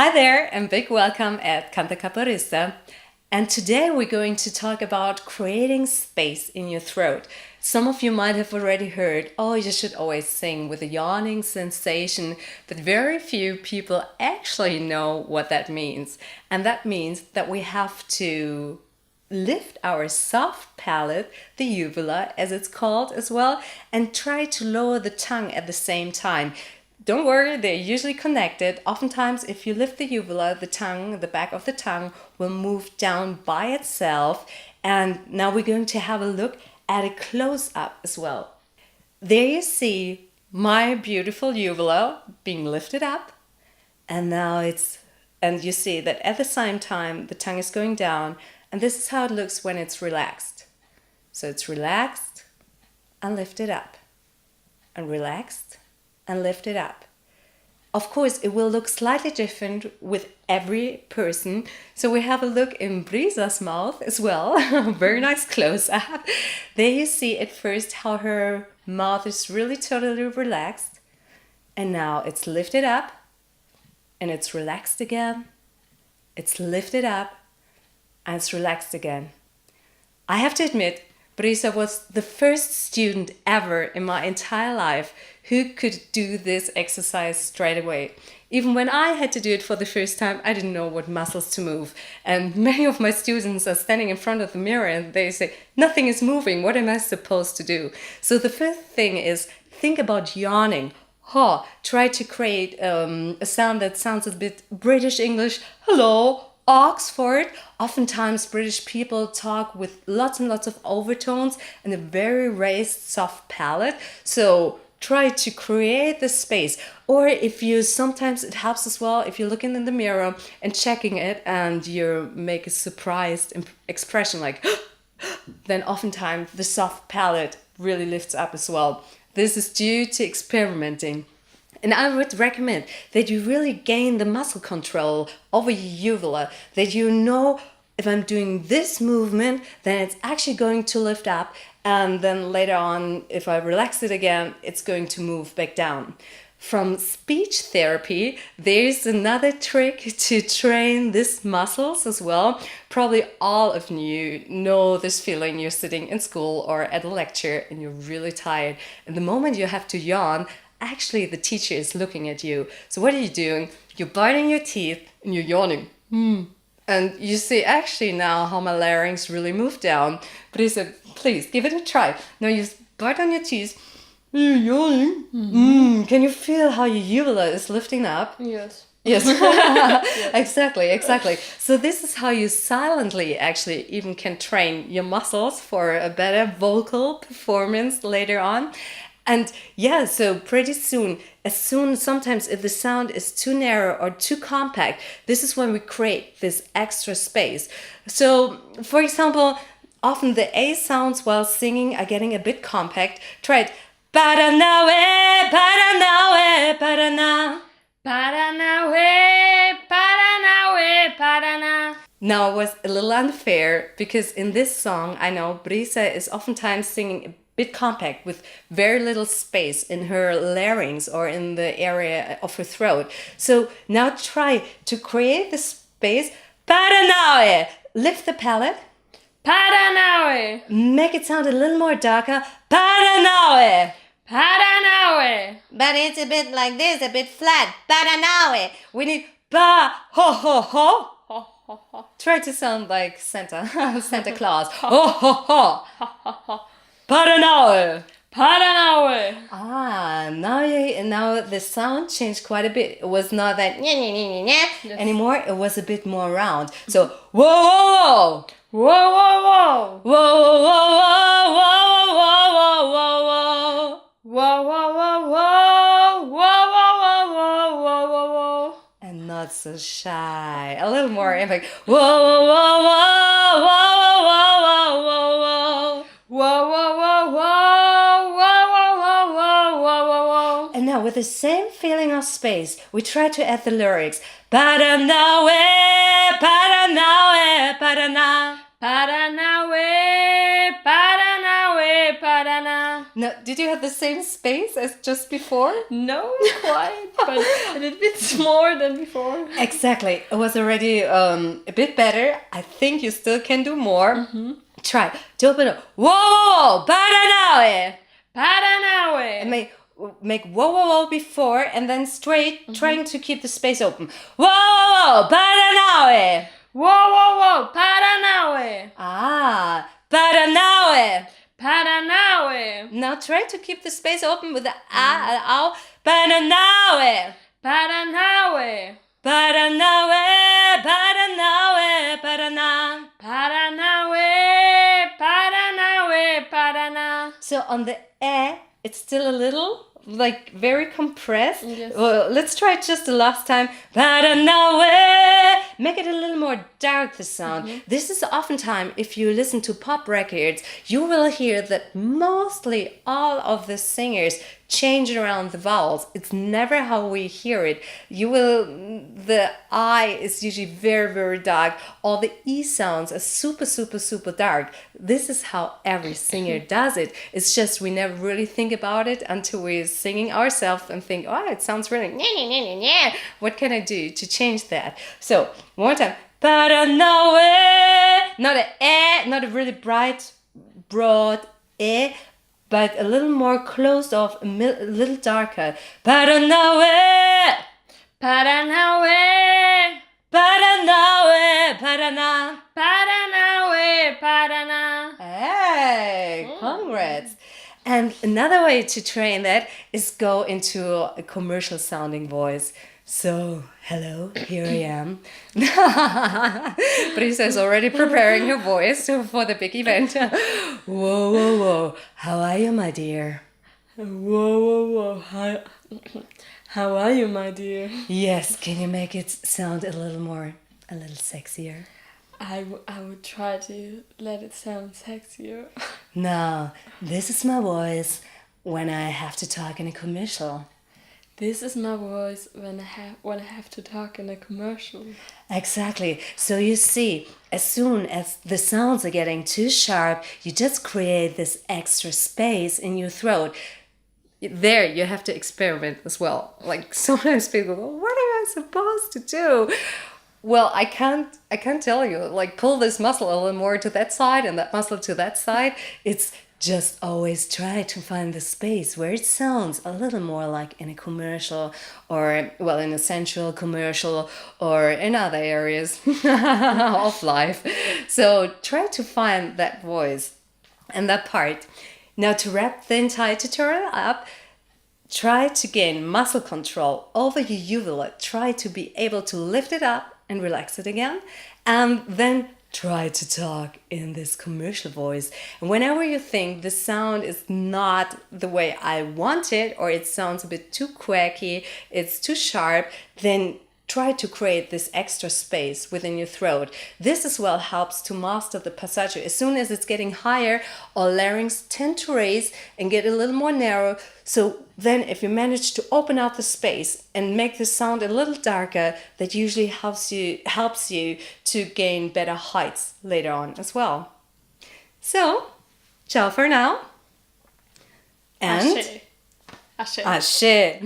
Hi there and big welcome at Canta Caparista. And today we're going to talk about creating space in your throat. Some of you might have already heard, oh, you should always sing with a yawning sensation, but very few people actually know what that means. And that means that we have to lift our soft palate, the uvula as it's called as well, and try to lower the tongue at the same time. Don't worry, they're usually connected. Oftentimes, if you lift the uvula, the tongue, the back of the tongue will move down by itself. And now we're going to have a look at a close-up as well. There you see my beautiful uvula being lifted up. And and you see that at the same time, the tongue is going down. And this is how it looks when it's relaxed. So it's relaxed and lifted up. And relaxed and lift it up. Of course, it will look slightly different with every person. So we have a look in Brisa's mouth as well. Very nice close-up. There you see at first how her mouth is really totally relaxed. And now it's lifted up. And it's relaxed again. It's lifted up. And it's relaxed again. I have to admit, Brisa was the first student ever in my entire life who could do this exercise straight away. Even when I had to do it for the first time, I didn't know what muscles to move. And many of my students are standing in front of the mirror and they say, nothing is moving, what am I supposed to do? So the first thing is think about yawning. Try to create a sound that sounds a bit British English. Hello. Oxford. Oftentimes British people talk with lots and lots of overtones and a very raised soft palate. So try to create the space. Or if you, sometimes it helps as well if you're looking in the mirror and checking it and you make a surprised expression like then oftentimes the soft palate really lifts up as well. This is due to experimenting. And I would recommend that you really gain the muscle control over your uvula, that you know if I'm doing this movement, then it's actually going to lift up. And then later on, if I relax it again, it's going to move back down. From speech therapy, there's another trick to train these muscles as well. Probably all of you know this feeling. You're sitting in school or at a lecture and you're really tired. And the moment you have to yawn, actually the teacher is looking at you. So what are you doing? You're biting your teeth and you're yawning. And you see actually now how my larynx really moved down. But he said, please give it a try. Now you bite on your teeth. You're yawning. Can you feel how your uvula is lifting up? Yes. Yes, exactly. So this is how you silently actually even can train your muscles for a better vocal performance later on. And yeah, so pretty soon, sometimes if the sound is too narrow or too compact, this is when we create this extra space. So, for example, often the A sounds while singing are getting a bit compact. Try it. Paranawe, Paranawe, Parana. Paranawe, Paranawe, Parana. Now it was a little unfair because in this song, I know Brisa is oftentimes singing a bit compact with very little space in her larynx or in the area of her throat. So now try to create the space. Paranawe. Lift the palate. Paranawe, Make it sound a little more darker. Paranawe. Paranawe. But it's a bit like this, a bit flat. Paranawe. We need ba ho ho ho. Ho, ho, ho. Try to sound like Santa, Santa Claus. Ho ho ho. Paranawe. Paranawe. Now the sound changed quite a bit. It was not that Yes. anymore. It was a bit more round. So whoa whoa Whoa, whoa, whoa. whoa whoa whoa whoa whoa whoa whoa. Whoa, whoa, whoa, whoa. Whoa, whoa, whoa, whoa, whoa, whoa, whoa. And not so shy. A little more impact. Whoa whoa whoa whoa whoa whoa whoa whoa. Whoa, whoa, whoa, whoa. Whoa, whoa, whoa, whoa, whoa, whoa, whoa. And now with the same feeling of space, we try to add the lyrics. Paranawe, Paranawe, Parana. Paranawe, Paranawe, Parana. Now, did you have the same space as just before? No, quite, but a little bit more than before. Exactly. It was already a bit better. I think you still can do more. Try to open up. Whoa, Paranaue. Paranaue. And make whoa, whoa, whoa before and then straight, trying to keep the space open. Whoa, Paranaue. Whoa, Paranaue. Ah, Paranaue. Paranaue. Now try to keep the space open with the ow. Paranaue. Paranaue. Paranaue, Paranaue, Parana. Paranaue. Paranaue. Parana. So on the it's still a little like very compressed. Yes. Well, let's try it just the last time. Paranaue. Make it a little more dark, the sound. This is oftentimes, if you listen to pop records, you will hear that mostly all of the singers change around the vowels. It's never how we hear it. The I is usually very, very dark. All the E sounds are super, super, super dark. This is how every singer does it. It's just we never really think about it until we're singing ourselves and think, oh, it sounds really, what can I do to change that? So, one more time. Paranaue. Not not a really bright, broad but a little more closed off, a little darker. Paranaue. Paranaue. Paranaue. Parana. Paranaue. Parana. Hey, congrats. And another way to train that is go into a commercial sounding voice. So, hello, here I am. Brisa is already preparing her voice for the big event. Whoa, whoa, whoa. How are you, my dear? Whoa. How are you, my dear? Yes, can you make it sound a little sexier? I would try to let it sound sexier. Now, this is my voice when I have to talk in a commercial. This is my voice when I have to talk in a commercial. Exactly. So you see, as soon as the sounds are getting too sharp, you just create this extra space in your throat. There, you have to experiment as well. Like sometimes people go, "What am I supposed to do?" Well, I can't tell you. Like pull this muscle a little more to that side and that muscle to that side. It's just always try to find the space where it sounds a little more like in a commercial or, well, in a sensual commercial or in other areas of life. So try to find that voice and that part. Now to wrap the entire tutorial up, try to gain muscle control over your uvula. Try to be able to lift it up and relax it again. And then try to talk in this commercial voice. And whenever you think the sound is not the way I want it, or it sounds a bit too quacky, it's too sharp, then try to create this extra space within your throat. This as well helps to master the passaggio. As soon as it's getting higher, our larynx tend to raise and get a little more narrow. So then if you manage to open out the space and make the sound a little darker, that usually helps you to gain better heights later on as well. So, ciao for now. And Ashe. Ashe.